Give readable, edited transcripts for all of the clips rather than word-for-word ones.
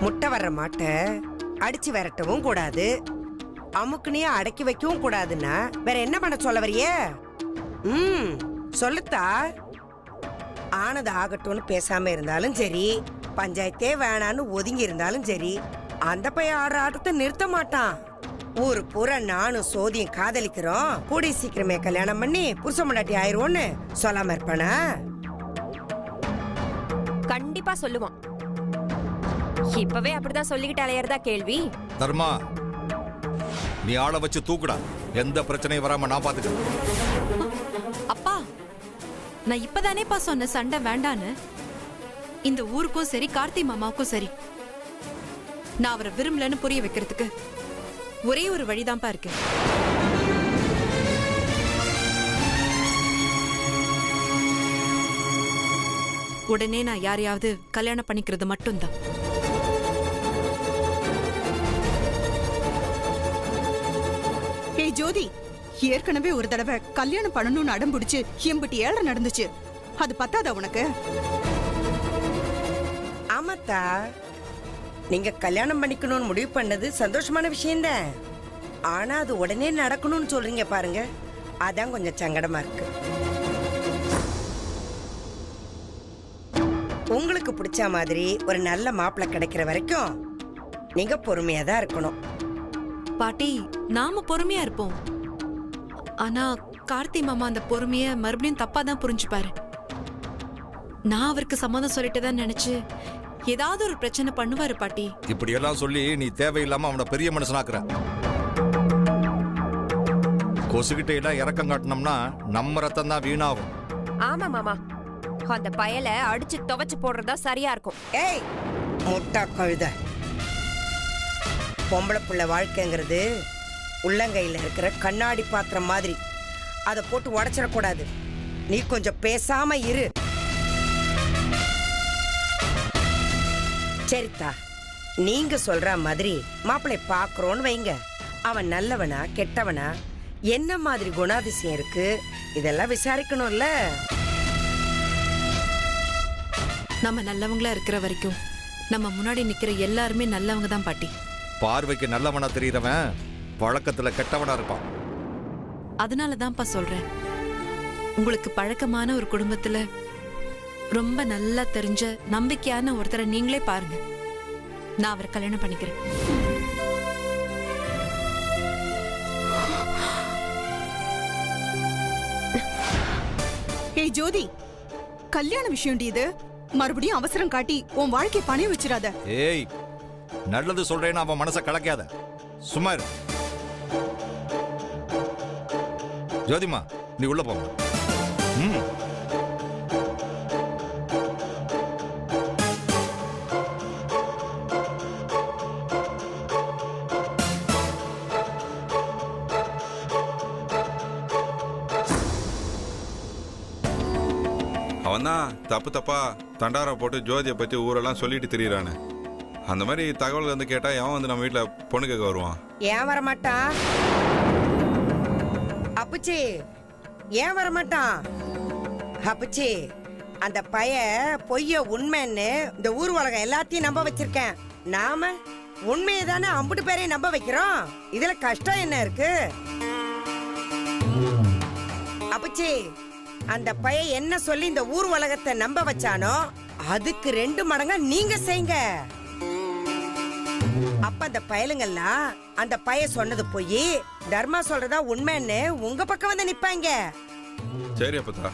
முட்டை வர்ற மாட்டை அடிச்சு விரட்டவும் கூடாது, அமுக்குனே அடக்கி வைக்கவும் கூடாதுன்னா வேற என்ன பண்ண சொல்ல வரியே? சொல்லுத்தா. ஆனது ஆகட்டும்னு பேசாம இருந்தாலும் சரி, பஞ்சாயத்தே வேணான்னு ஒதுங்கி இருந்தாலும் சரி, அந்த பையன் ஆடுற ஆட்டத்தை நிறுத்த மாட்டான். ஊரு பூரா நானும் சோதியும் காதலிக்கிறோம், கூடி சீக்கிரமே கல்யாணம் பண்ணி புருஷ முன்னாடி ஆயிருவோன்னு சொல்லாம இருப்பானா? கண்டிப்பா சொல்லுவான். இப்பவே அப்படிதான் சொல்லிக்கிட்டு அலையறதா கேள்வி. தர்மா, நீ ஆளை வச்சு தூக்குடா. எந்த பிரச்சனையும் வராம நான் பாத்துக்கிறேன். அப்பா, நான் இப்பதானேப்பா சொன்ன சண்டை வேண்டான்னு. இந்த ஊருக்கும் சரி கார்த்தி மாமாவுக்கும் சரி, நான் அவரை விரும்பலன்னு புரிய வைக்கிறதுக்கு ஒரே ஒரு வழிதான்ப்பா இருக்கு. உடனே நான் யாரையாவது கல்யாணம் பண்ணிக்கிறது மட்டும்தான். ஏய் ஜோதி, ஏற்கனவே ஒரு தடவை கல்யாணம் பண்ணணும்னு அடம் பிடிச்சு எம்பிட்டி ஏழை நடந்துச்சு. அது பத்தாதா உனக்கு? ஆமாத்தா, நீங்க கல்யாணம் பண்ணிக்கணும்னு முடிவு பண்ணது சந்தோஷமான விஷயம்தான். ஆனா அது உடனே நடக்கணும்னு சொல்றீங்க பாருங்க, அதான் கொஞ்சம் சங்கடமா இருக்கு. உங்களுக்கு பிடிச்ச மாதிரி ஒரு நல்ல மாப்பிள்ளை கிடைக்கிற வரைக்கும் நீங்க பொறுமையா தான் இருக்கணும். பாட்டி, நாம பொறுமையா இருப்போம். ஆனா கார்த்தி மாமா அந்த பொறுமைய மறுபடியும் தப்பா தான் புரிஞ்சுப்பாரு. நான் அவருக்கு சம்மதம் சொல்லிட்டு தான் நினைச்சு ஏதாவது ஒரு பிரச்சனை பண்ணுவாரு பாட்டி. இப்படி எல்லாம் சொல்லி நீ தேவையில்லாம அவனை பெரிய மனுஷனாக்குற. கொசுகிட்ட எல்லாம் இறக்கம் காட்டினோம்னா நம்ம ரத்தம் தான் வீணாகும். ஆமா மாமா, அந்த பயலை அடிச்சு துவைச்சு போடுறதா சரியா இருக்கும். ஏய் முட்டா கழுத, பொம்பளை புள்ள வாழ்க்கைங்கிறது உள்ளங்கையில இருக்கிற கண்ணாடி பாத்திரம் மாதிரி. அதை போட்டு உடைச்சிடக்கூடாது. நீ கொஞ்சம் பேசாம இரு. சரித்தா, நீங்க சொல்ற மாதிரி மாப்பிள்ளை பாக்குறோன்னு வைங்க. அவன் நல்லவனா கெட்டவனா, என்ன மாதிரி குணாதிசயம் இருக்கு, இதெல்லாம் விசாரிக்கணும்ல. நம்ம நல்லவங்களா இருக்கிற வரைக்கும் நம்ம முன்னாடி நிக்கிற எல்லாருமே நல்லவங்க தான் பாட்டி. பார்வைக்கு நல்லவனா தெரியறவன் பழக்கத்துல கெட்டவனா இருப்பான். அதனாலதான்ப்பா சொல்றேன், உங்களுக்கு பழக்கமான ஒரு குடும்பத்துல ரொம்ப நல்லா தெரிஞ்ச நம்பிக்கையான ஒருத்தரை நீங்களே பாருங்க. நான் அவரை கல்யாணம் பண்ணிக்கிறேன். ஏய் ஜோதி, கல்யாண விஷயம் இது. மறுபடியும் அவசரம் காட்டி உன் வாழ்க்கை பணைய வச்சிடாத. ஏய், நல்லது சொல்றேன்னு அவன் மனசை கலக்காத. சும்மா இரு. ஜோதிமா, நீ உள்ள போங்க. அவன்தான் தப்பு தப்பா தண்டாரா போட்டு ஜோதியை பத்தி ஊரெல்லாம் சொல்லிட்டு திரியிறானு. அந்த மாதிரி தகவல் வந்து கேட்டா எவன் வந்து நம்ம வீட்டுல பொண்ணு கேட்க வருவான்? ஏன் வரமாட்டான்? அப்புச்சி, ஏன் வரமாட்டான்? அப்புச்சி, அந்த பைய பொய்ய உண்மைன்னு இந்த ஊர் உலகம் எல்லாத்தையும் நம்ப வச்சிருக்கேன். நாம உண்மையை தானே அம்புட்டு பேரையும் நம்ப வைக்கிறோம். இதுல கஷ்டம் என்ன இருக்கு? அப்புச்சி, அந்த பைய என்ன சொல்லி இந்த ஊர் உலகத்தை நம்ப வச்சானோ அதுக்கு 2 மடங்கா நீங்க செய்யுங்க. அப்ப அந்த பயலுங்கெல்லாம் அந்த பைய சொன்னது போய் தர்மா சொல்றதா உண்மைன்னு உங்க பக்கம் வந்து நிப்பாங்க. சரி அப்பதா.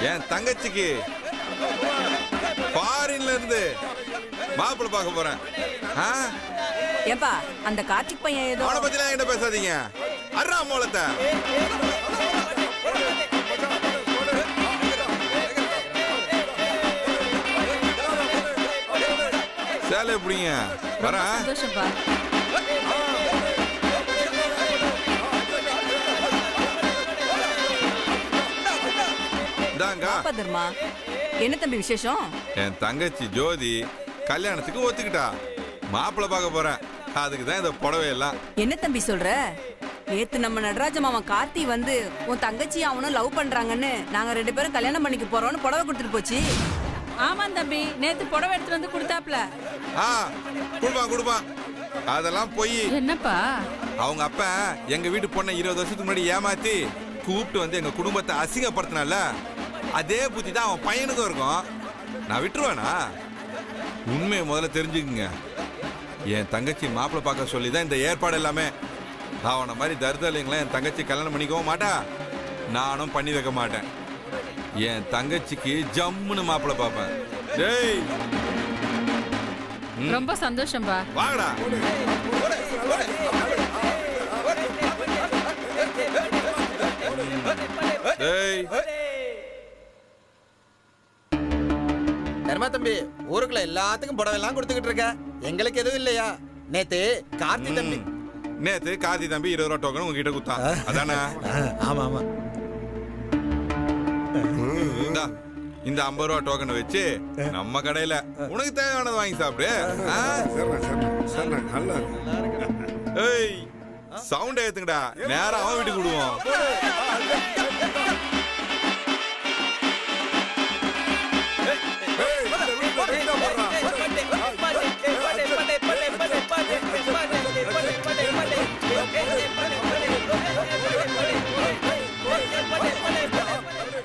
என் தங்கச்சிக்கு ஃபாரின்ல இருந்து மாப்பிள்ளை பார்க்க போறேன். ஏப்பா, அந்த கார்த்திக் பையன் ஏதோ அவனை பத்திலாம் என்கிட்ட பேசாதீங்க. அர்ரா மூலத்தை. சேலை எப்படிங்க வரேன். சந்தோஷம்ப்பா. இந்தாங்க தர்மா, என்ன தம்பி விசேஷம்? என் தங்கச்சி ஜோதி கல்யாணத்துக்கு ஒத்துக்கிட்டா. மாப்பிள்ளை பார்க்க போறேன். அதுக்கு தான் இந்த புடவை எல்லாம். என்ன தம்பி சொல்ற? நேத்து நம்ம நடராஜ மாமன் கார்த்தி வந்து உன் தங்கச்சி அவனும் லவ் பண்றாங்கன்னு நாங்க 2 பேரும் கல்யாணம் பண்ணிக்க போறோம்னு புடவை கொடுத்துட்டு போச்சு. ஆமா தம்பி, நேத்து புடவை எடுத்துட்டு வந்து கொடுத்தாப்ல. கொடுப்பான். அதெல்லாம் போய் என்னப்பா? அவங்க அப்பா எங்க வீட்டு பொண்ணை 20 வருஷத்துக்கு முன்னாடி ஏமாத்தி கூப்பிட்டு வந்து எங்க குடும்பத்தை அசிங்கப்படுத்தினால அதே புத்தி தான் அவன் பையனுக்கும் இருக்கும். நான் விட்டுருவேனா? உண்மையை முதல்ல தெரிஞ்சுக்குங்க. என் தங்கச்சி மாப்பிள்ளை பார்க்க சொல்லி தான் இந்த ஏற்பாடு எல்லாமே. அவனை மாதிரி தருதலைங்களா என் தங்கச்சி கல்யாணம் பண்ணிக்கவும் மாட்டா, நானும் பண்ணி வைக்க மாட்டேன். என் தங்கச்சிக்கு ஜம்முன்னு மாப்பிள்ளை பார்ப்பேன். டேய் ரொம்ப சந்தோஷம்பா. வாங்கடா. டேய் தர்மா தம்பி, ஊருக்குள்ள எல்லாத்துக்கும் புடவை எல்லாம் கொடுத்துக்கிட்டு இருக்க, எங்களுக்கு எதுவும் இல்லையா? நேத்து கார்த்தி தம்பி 20 ரூபா டோக்கன் உங்ககிட்ட குத்தான் அதானே? ஆமா ஆமா. இந்த 50 ரூபா டோக்கன் வச்சு நம்ம கடையில உனக்கு தேவையானது வாங்கி சாப்பிடு. ஏய் சவுண்ட் ஏத்துங்கடா, நேரா அவன் வீட்டுக்கு விடுவோம்.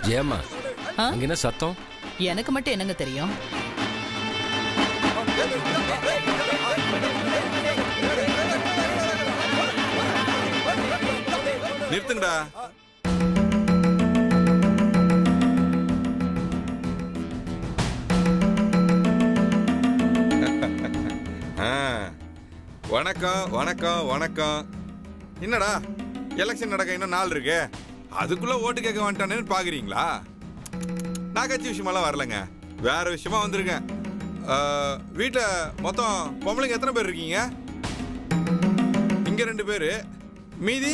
ஜெயம்மா, அங்க என்ன சத்தம்? எனக்கு மட்டும் என்னங்க தெரியும்? நிறுத்துங்கடா. வணக்கம் வணக்கம் வணக்கம். என்னடா எலெக்ஷன் நடக்க இன்னும் நாள் இருக்கு, அதுக்குள்ள ஓட்டு கேட்க வந்துட்டானேன்னு பாக்குறீங்களா? நான் கட்சி விஷயமெல்லாம் வரலங்க, வேற விஷயமா வந்திருக்கேன். வீட்டுல மொத்தம் பொம்பளைங்க எத்தனை பேர் இருக்கீங்க? இங்க 2 பேரு, மீதி?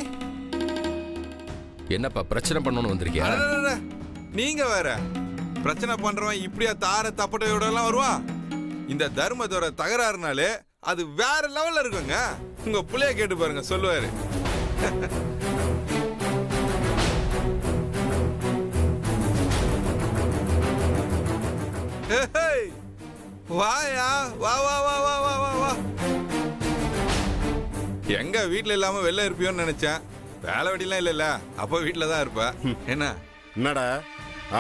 என்னப்பா பிரச்சனை பண்ணணும்னு வந்திருக்கியா? நீங்க வேற பிரச்சனை பண்றவன் இப்படியா தார தப்பட்டையோட எல்லாம் வருவான்? இந்த தர்மத்தோட தகராறுனாலே அது வேற லெவல்ல இருக்குங்க. உங்க புள்ளைய கேட்டு பாருங்க, சொல்லுவாரு. வாயா வா வா வா வா வா வா வா. எங்க வீட்டுல இல்லாம வெளில இருப்பியோன்னு நினைச்சேன். வேலை வெடிலாம் இல்ல, அப்ப வீட்டுல தான் இருப்ப. என்னடா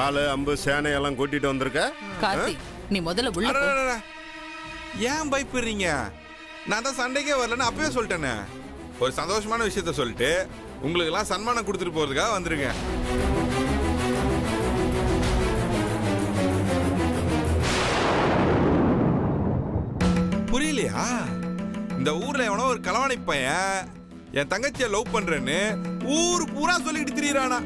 ஆளு அம்பு சேனை எல்லாம் கூட்டிட்டு வந்திருக்க? கார்த்தி, நீ முதல்ல உள்ள. ஏன் பயப்படுறீங்க? நான் தான் சண்டைக்கே வரலன்னு அப்பவே சொல்லிட்டேனே. ஒரு சந்தோஷமான விஷயத்த சொல்லிட்டு உங்களுக்கு எல்லாம் சன்மானம் கொடுத்துட்டு போறதுக்காக வந்திருக்கேன். புரியலையா? இந்த ஊர்ல எவனோ ஒரு களவாணி பையன் என் தங்கச்சியை லவ் பண்றேன்னு ஊர் பூரா சொல்லிட்டு திரியறானா.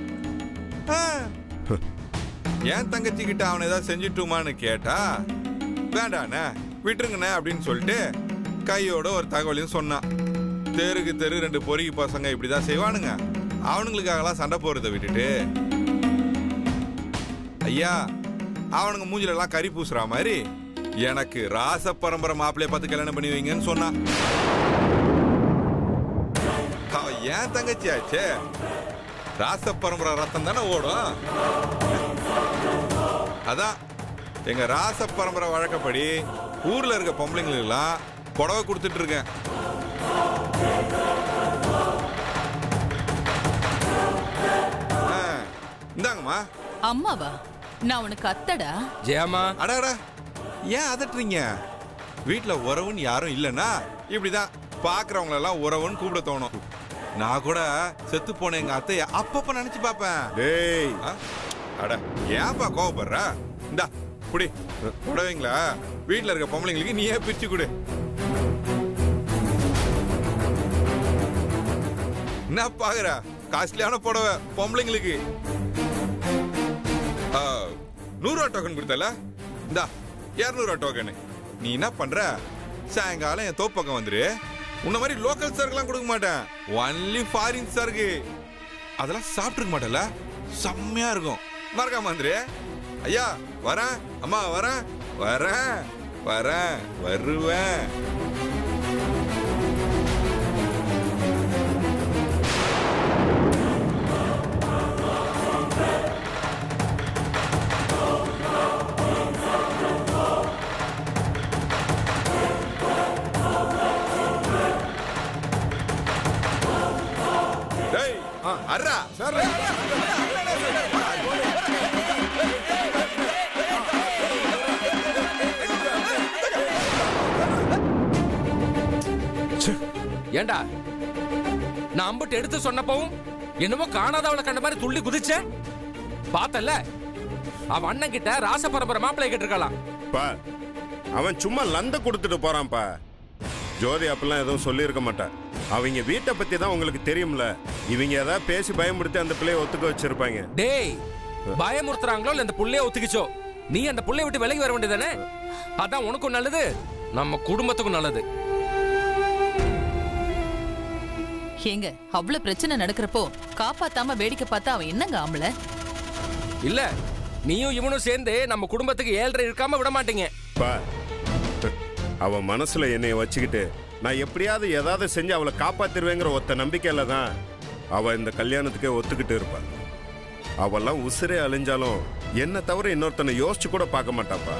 என் தங்கச்சி கிட்ட அவனை ஏதாவது செஞ்சுட்டுமான்னு கேட்டா வேண்டாண்ணே விட்டுருங்கண்ணே அப்படின்னு சொல்லிட்டு கையோட ஒரு தகவலையும் சொன்னான். தெருக்கு தெரு 2 பொறுக்கி பசங்க இப்படிதான் செய்வானுங்க. அவனுங்களுக்காகலாம் சண்டை போறதை விட்டுட்டு ஐயா அவனுங்க மூஞ்சில எல்லாம் கறி பூசுற மாதிரி எனக்கு ராச பரம்பரை மாப்பிள்ளைய பார்த்து கல்யாணம் பண்ணி வைங்கன்னு சொன்னான். அவன் ஏன் தங்கச்சி ஆச்சே, ராச பரம்பரை ரத்தம் தானே ஓடும். அதான் எங்க ராச பரம்பரை வழக்கப்படி ஊர்ல இருக்க பொம்பளைங்களுக்கு எல்லாம் புடவை கொடுத்துட்டு இருக்கேன். இந்தாங்கம்மா. அம்மாவா? நான் உனக்கு அத்தடா. ஜெயம்மா. அடாடா, ஏன் அதட்டுறீங்க? வீட்டுல உறவுன்னு யாரும் இல்லைன்னா இப்படிதான் பாக்குறவங்களெல்லாம் உறவுன்னு கூப்பிட தோணும். நான் கூட செத்து போன எங்க அத்தைய அப்பப்ப நினைச்சு பாப்பேன். டேய் அட ஏன்பா கோவப்படுற? இந்தா குடி புடவைங்களா, வீட்டுல இருக்க பொம்பளைங்களுக்கு நீயே பிரிச்சு கொடு. என்ன பாக்குற? காஸ்ட்லியான புடவை பொம்பளைங்களுக்கு. 100 ரூபா டோக்கன் கொடுத்தல, இந்தா 200 ரூபா டோக்கன். நீ என்ன பண்ற? சாயங்காலம் என் தோப்பு பக்கம் வந்துரு. உன்ன மாதிரி லோக்கல் சரக்குலாம் கொடுக்க மாட்டேன், ஒன்லி ஃபாரின் சரக்கு. அதெல்லாம் சாப்பிட்டுருக்க மாட்டேன்ல, செம்மையா இருக்கும். மறக்காம வந்துரு. ஐயா வரேன், அம்மா வரேன், வரேன் வரேன் வருவேன். அர்ரா ஏண்டா நான் அம்புட்டு எடுத்து சொன்னப்பவும் என்னமோ காணாதவளை கண்ட மாதிரி துள்ளி குதிச்ச பார்த்தல. அவன் அண்ணன் கிட்ட ராச பரம்பரை மாப்பிள்ளை கேட்டிருக்கலாம். அவன் சும்மா லந்த கொடுத்துட்டு போறான்ப்பா. ஜோதி அப்பெல்லாம் எதுவும் சொல்லியிருக்க மாட்டான். அவங்க வீட்டை பத்தி தான் உங்களுக்கு தெரியும்ல. இவங்க ஏதாவது பேசி பயமுறுத்தி அந்த பிள்ளைய ஒத்துக்க வச்சிருப்பாங்க. டேய், பயமுறுத்துறாங்களோ இல்ல அந்த புள்ளைய ஒத்துக்கிச்சோ, நீ அந்த புள்ளைய விட்டு விலகி வர வேண்டியதானே? அதான் உனக்கும் நல்லது, நம்ம குடும்பத்துக்கும் நல்லது. ஏங்க அவ்வளவு பிரச்சனை நடக்கிறப்போ காப்பாத்தாம வேடிக்கை பார்த்தா அவன் என்னங்க ஆம்பள? இல்ல நீயும் இவனும் சேர்ந்து நம்ம குடும்பத்துக்கு 7.5 இருக்காம விட மாட்டீங்க. அவன் மனசுல என்னைய வச்சுக்கிட்டு நான் எப்படியாவது ஏதாவது செஞ்சு அவளை காப்பாத்திருவேங்கிற ஒத்த நம்பிக்கையில தான் அவ இந்த கல்யாணத்துக்கே ஒத்துக்கிட்டு இருப்பான். அவெல்லாம் உசிரே அழிஞ்சாலும் என்ன தவிர இன்னொருத்தனை யோசிச்சு கூட பார்க்க மாட்டாப்பா.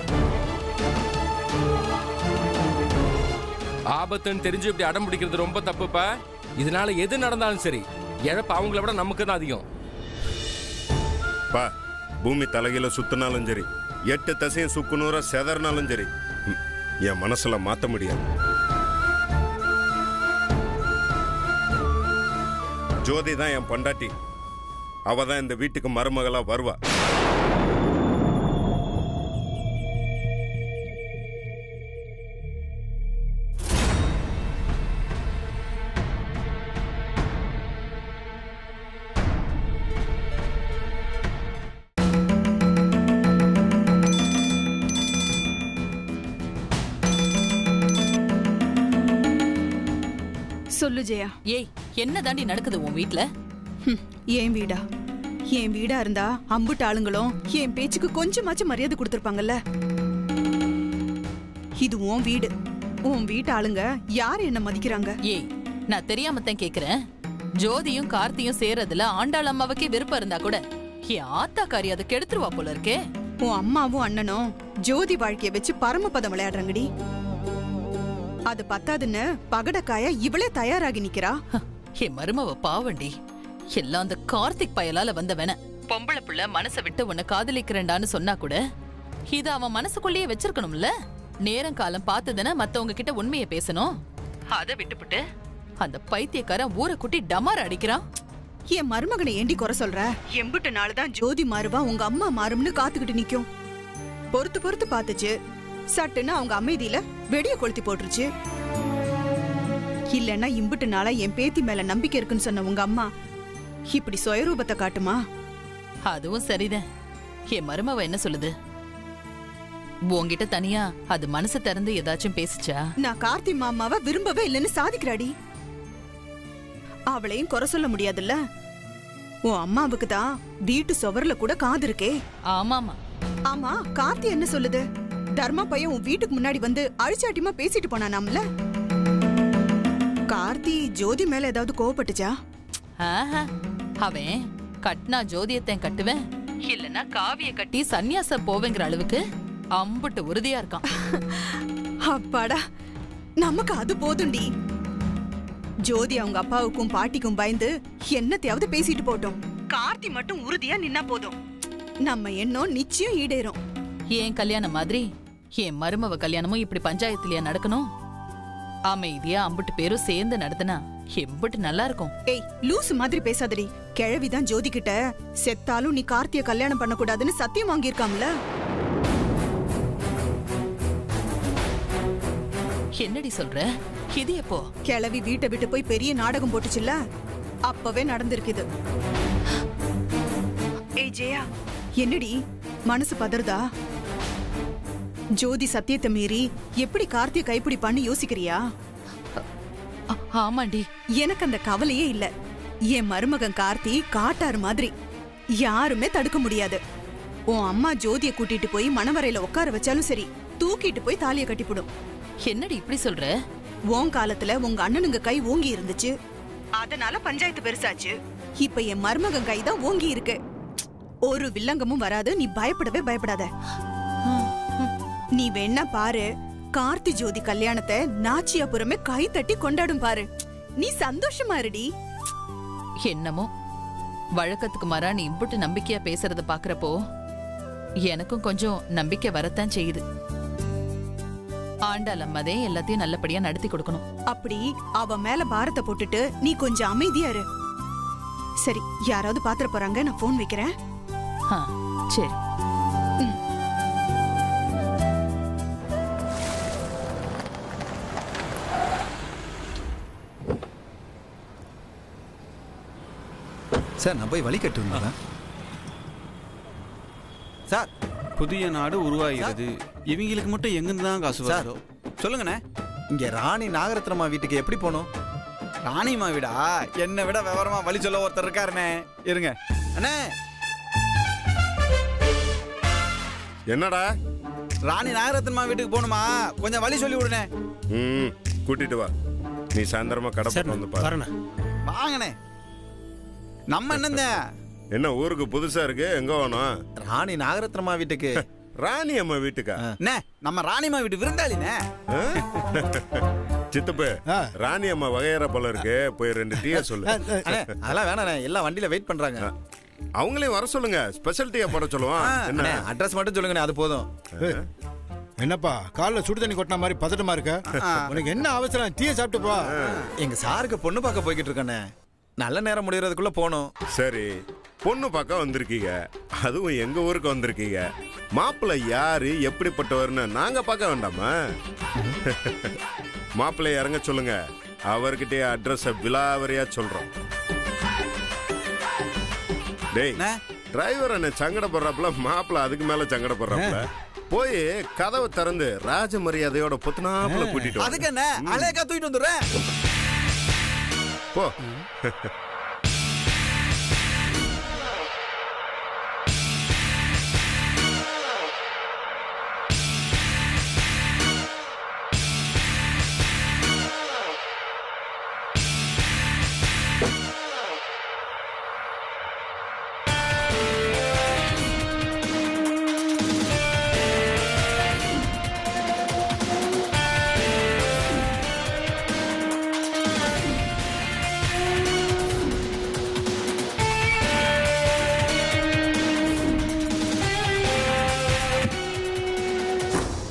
ஆபத்துன்னு தெரிஞ்சு இப்படி அடம் பிடிக்கிறது ரொம்ப தப்புப்பா. இதனால எது நடந்தாலும் சரி, இழப்பு அவங்கள விட நமக்கு தான் அதிகம். பூமி தலையில சுத்தினாலும் சரி, 8 தசையும் சுக்குநூற செதறினாலும் சரி, என் மனசுல மாத்த முடியாது. ஜோதி தான் என் பொண்டாட்டி. அவ தான் இந்த வீட்டுக்கு மருமகளா வருவா. சொல்லு ஜெயா. ஏய், என்ன தாண்டி நடக்குது உன் வீட்ல? என் வீடா? என் வீடா இருந்தா அம்புட்டு ஆளுங்களும் என் பேச்சுக்கு கொஞ்சமாச்சும் மரியாதை கொடுத்திருப்பாங்கல்ல. இது உன் வீடு. உன் வீட்டு ஆளுங்க யார் என்ன மதிக்கிறாங்க? ஏய், நான் தெரியாம தான் கேக்குறேன். ஜோதியும் கார்த்தியும் சேர்றதுல ஆண்டாள் அம்மாவுக்கே விருப்பம் இருந்தா கூட என் ஆத்தாக்காரி அதை கெடுத்துருவா போல இருக்கே. உன் அம்மாவும் அண்ணனும் ஜோதி வாழ்க்கைய வச்சு பரமபதம் விளையாடுறாங்கடி. அது பத்தாதுன்னு பகடக்காய இவளே தயாராகி நிக்கிறா. என் மருமவ பாவண்டி. எல்லாம் அந்த கார்த்திக் பயலால வந்தவன. பொம்பளை புள்ள மனசை விட்டு உன்னை காதலிக்கிறேன்டான்னு சொன்னா கூட இத அவன் மனசுக்குள்ளேயே வச்சிருக்கணும்ல. நேரம் காலம் பார்த்துதானே மத்தவங்க கிட்ட உண்மையை பேசணும். அதை விட்டுப்புட்டு அந்த பைத்தியக்காரன் ஊரை குட்டி டமார் அடிக்கிறான். என் மருமகனை ஏண்டி குறை சொல்ற? எம்பிட்டு நாளுதான் ஜோதி மாறுவா உங்க அம்மா மாறும்னு காத்துக்கிட்டு நிக்கும். பொறுத்து பொறுத்து பாத்துச்சு. சட்டுன்னு அவங்க அமைதியில வெடிய கொளுத்தி போட்டுருச்சு. இல்லன்னா இம்பிட்டு நாளா என் பேத்தி மேல நம்பிக்கை இருக்குன்னு சொன்ன உங்க அம்மா இப்படி சுயரூபத்தை காட்டுமா? அதுவும் சரிதான். என் மருமவ என்ன சொல்லுது? உன்கிட்ட தனியா அது மனசு திறந்து ஏதாச்சும் பேசிச்சா? நான் கார்த்தி மாமாவை விரும்பவே இல்லைன்னு சாதிக்கிறாடி. அவளையும் குறை சொல்ல முடியாதுல்ல. உன் அம்மாவுக்கு தான் வீட்டு சுவர்ல கூட காது இருக்கே. ஆமாமா. ஆமா, கார்த்தி என்ன சொல்லுது? தர்மா பையன் உன் வீட்டுக்கு முன்னாடி வந்து அழிச்சாட்டியமா பேசிட்டு போனானாம்ல. கார்த்தி ஜோதி மேல ஏதாவது கோவப்பட்டுச்சா? அவன் கட்னா ஜோதியத்தையும் கட்டுவேன், இல்லன்னா காவிய கட்டி சன்னியாச போவேங்கிற அளவுக்கு அம்புட்டு உறுதியா இருக்கான். அப்பாடா, நமக்கு அது போதும்டி. ஜோதி அவங்க அப்பாவுக்கும் பாட்டிக்கும் பயந்து என்னத்தையாவது பேசிட்டு போட்டோம். கார்த்தி மட்டும் உறுதியா நின்னா போதும். நம்ம எண்ணம் நிச்சயம் ஈடேறும். ஏன் கல்யாணம் மாதிரி என் மருமவ கல்யாணமும் இப்படி பஞ்சாயத்துலயா நடக்கணும்? அமைதியா அம்புட்டு பேரும் சேர்ந்து நடத்தினா எம்புட்டு நல்லா இருக்கும். ஏய், லூசு மாதிரி பேசாதடி. கிழவிதான் ஜோதி கிட்ட செத்தாலும் நீ கார்த்திய கல்யாணம் பண்ண கூடாதுன்னு சத்தியம் வாங்கியிருக்காம்ல. என்னடி சொல்ற? இது எப்போ? கிழவி வீட்டை விட்டு போய் பெரிய நாடகம் போட்டுச்சுல்ல, அப்பவே நடந்திருக்குது. ஏய் ஜெயா, என்னடி மனசு பதறதா? ஜோதி சத்தியத்தை மீறி எப்படி கார்த்தியை கைப்பிடிப்பான்னு யோசிக்கிறியா? ஆமாண்டி. எனக்கு அந்த கவலையே இல்ல. என் மருமகன் கார்த்தி காட்டாறு மாதிரி, யாருமே தடுக்க முடியாது. உன் அம்மா ஜோதியை கூட்டிட்டு போய் மணவரையில உட்கார வச்சாலும் சரி, தூக்கிட்டு போய் தாலியை கட்டிப்பிடும். என்னடி இப்படி சொல்ற? உன் காலத்துல உங்க அண்ணனுங்க கை ஓங்கி இருந்துச்சு, அதனால பஞ்சாயத்து பெருசாச்சு. இப்ப என் மருமகன் கை தான் ஓங்கி இருக்கு. ஒரு வில்லங்கமும் வராது. நீ பயப்படவே பயப்படாத. நீ வேணா பாரு, கார்த்தி ஜோதி கல்யாணத்தை நாச்சியாபுரமே கை தட்டி கொண்டாடும் பாரு. நீ சந்தோஷமா இருடி. என்னமோ வழக்கத்துக்கு மாறா நீ இம்புட்டு நம்பிக்கையா பேசுறத பாக்குறப்போ எனக்கும் கொஞ்சம் நம்பிக்கை வரத்தான் செய்யுது. ஆண்டாள் அம்மாதே எல்லாத்தையும் நல்லபடியா நடத்தி கொடுக்கணும். அப்படி அவ மேல பாரத்தை போட்டுட்டு நீ கொஞ்சம் அமைதியா இரு. சரி, யாராவது பாத்திர போறாங்க, நான் போன் வைக்கிறேன். சரி. சார், நான் போய் வழி கட்டுங்களா சார்? புதிய நாடு உருவாகிறது. இவங்களுக்கு மட்டும் எங்கிருந்து தான் காசு வருதோ? சொல்லுங்கண்ணே, இங்க ராணி நாகரத்னம்மா வீட்டுக்கு எப்படி போகணும்? ராணிமா வீடா? என்னை விட விவரமா வழி சொல்ல ஒருத்தர் இருக்காருண்ணே. இருங்க அண்ணே. என்னடா? ராணி நாகரத்னம்மா வீட்டுக்கு போகணுமா? கொஞ்சம் வழி சொல்லி விடுனே. கூட்டிட்டு வா. நீ சாயந்தரமா கடை போட்டு வந்து பாரு. வாங்கண்ணே. நம்ம என்னந்த என்ன ஊருக்கு புதுசா இருக்கு? எங்க வேணும்? ராணி நாகரத்னம்மா வீட்டுக்கு. ராணி அம்மா வீட்டுக்கா? நம்ம ராணிமா வீட்டு விருந்தாளினே. சித்தப்பு, ராணி அம்மா வகையற போல இருக்கு. போய் 2 டீ சொல்லு. அதெல்லாம் வேணாண்ணே, எல்லாம் வண்டியில வெயிட் பண்றாங்க. அவங்களே வர சொல்லுங்க, ஸ்பெஷல் டீயா போட சொல்லுவான். என்ன அட்ரஸ் மட்டும் சொல்லுங்கண்ணே, அது போதும். என்னப்பா காலைல சுடு தண்ணி கொட்டின மாதிரி பதட்டமா இருக்க? உனக்கு என்ன அவசரம்? டீயை சாப்பிட்டு போ. எங்க சாருக்கு பொண்ணு பார்க்க போய்கிட்டு இருக்கேண்ணே. நல்ல நேரம் முடியறதுக்குள்ள போகணும். சரி, பொண்ணு பார்க்க வந்திருக்கீங்க, அதுவும் எங்க ஊருக்கு வந்திருக்கீங்க. மாப்பிள்ளை யாரு, எப்படிப்பட்டவர்னு நாங்க பார்க்க வேண்டாமா? மாப்பிள்ளை இறங்க சொல்லுங்க, அவர்கிட்டயே அட்ரஸ் விலாவரியா சொல்றோம். டேய், டிரைவர் என்ன சங்கடப்படுறாப்புல, மாப்பிள்ளை அதுக்கு மேல சங்கடப்படுறாப்புல. போய் கதவை திறந்து ராஜ மரியாதையோட புத்துனாப்புல கூட்டிட்டு அதுக்கு என்ன அலையக்கா தூக்கிட்டு வந்துடுறேன். போ.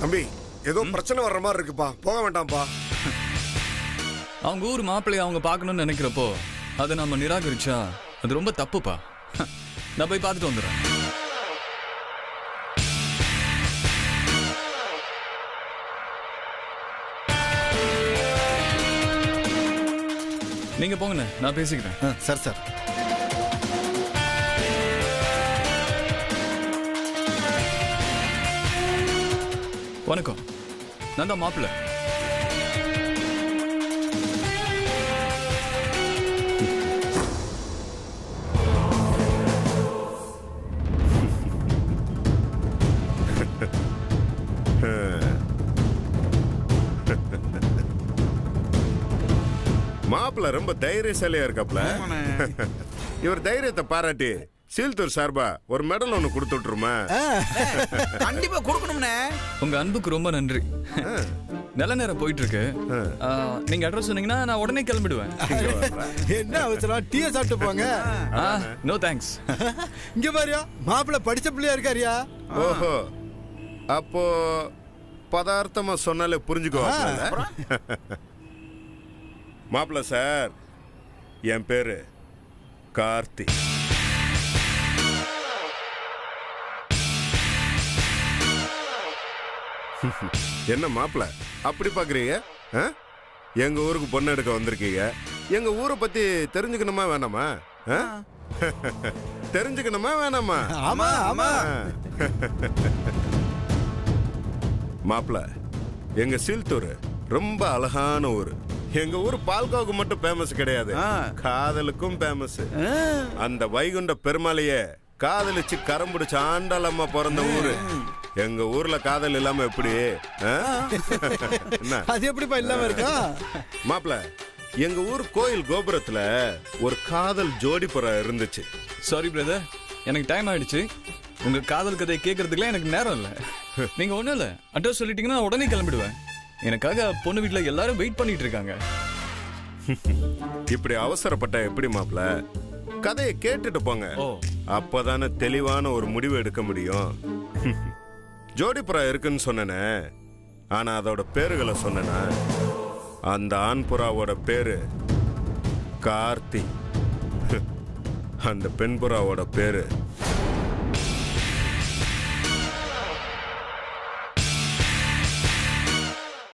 தம்பி, ஏதோ பிரச்சனை வர்ற மாதிரி இருக்குப்பா, போக வேண்டாம்ப்பா. அவங்க ஊர் மாப்பிள்ளைய அவங்க பார்க்கணும்னு நினைக்கிறப்போ அதை நம்ம நிராகரிச்சா அது ரொம்ப தப்புப்பா. நான் போய் பார்த்துட்டு வந்துடுறேன். நீங்க போங்கண்ணே, நான் பேசிக்கிறேன். Sir sir. வணக்கம், நான் தான் மாப்பிள்ளை. மாப்பிள்ள ரொம்ப தைரியசாலியா இருக்காப்ல. இவர் தைரியத்தை பாராட்டி சீல்தூர் சார்பா ஒரு மெடல் ஒண்ணு கொடுத்து விட்டுருமா? கண்டிப்பா கொடுக்கணும்னே. உங்க அன்புக்கு ரொம்ப நன்றி. நல்ல நேரம் போயிட்டு இருக்கு. நீங்க அட்ரஸ் சொன்னீங்கன்னா நான் உடனே கிளம்பிடுவேன். என்ன அவசரம்? டீயை சாப்பிட்டு போங்க. No thanks. இங்க பாரியா, மாப்பிள்ள படிச்ச பிள்ளையா இருக்காரியா? ஓஹோ, அப்போ பதார்த்தமா சொன்னாலே புரிஞ்சுக்குவாங்க. மாப்பிள்ள சார், என் பேரு கார்த்தி. என்ன மாப்பிள்ள அப்படி பாக்குறீங்க? எங்க ஊருக்கு பொண்ணு எடுக்க வந்திருக்கீங்க. எங்க ஊரை பத்தி தெரிஞ்சுக்கணுமா வேணாமா? தெரிஞ்சுக்கணுமா வேணாமா? ஆமா ஆமா. மாப்பிள எங்க சீல்தூர் ரொம்ப அழகான ஊர். எங்க ஊர் பால்காவுக்கு மட்டும் ஃபேமஸ் கிடையாது, காதலுக்கும் ஃபேமஸ். அந்த வைகுண்ட பெருமாளையே காதலிச்சு கரம்பிடிச்ச ஆண்டாளம்மா பிறந்த ஊரு. எங்க ஊர்ல காதல் இல்லாம எப்படி? அது எப்படிப்பா இல்லாம இருக்கா? மாப்பிள எங்க ஊர் கோயில் கோபுரத்துல ஒரு காதல் ஜோடி புறம் இருந்துச்சு. சாரி பிரதர், எனக்கு டைம் ஆயிடுச்சு. உங்க காதல் கதையை கேட்கறதுக்குலாம் எனக்கு நேரம் இல்லை. நீங்க ஒண்ணும் இல்ல, அட்ரஸ் சொல்லிட்டீங்கன்னா உடனே கிளம்பிடுவேன். எனக்காக பொண்ணு வீட்டுல எல்லாரும் வெயிட் பண்ணிட்டு இருக்காங்க. இப்படி அவசரப்பட்ட எப்படி மாப்பிள? கதையை கேட்டுட்டு போங்க, அப்பதானே தெளிவான ஒரு முடிவு எடுக்க முடியும். ஜோடிப்புறா இருக்குன்னு சொன்னனே, ஆனா அதோட பேருகளை சொன்னேன்னா, அந்த ஆண் புறாவோட பேரு கார்த்தி, அந்த பெண் புறாவோட பேரு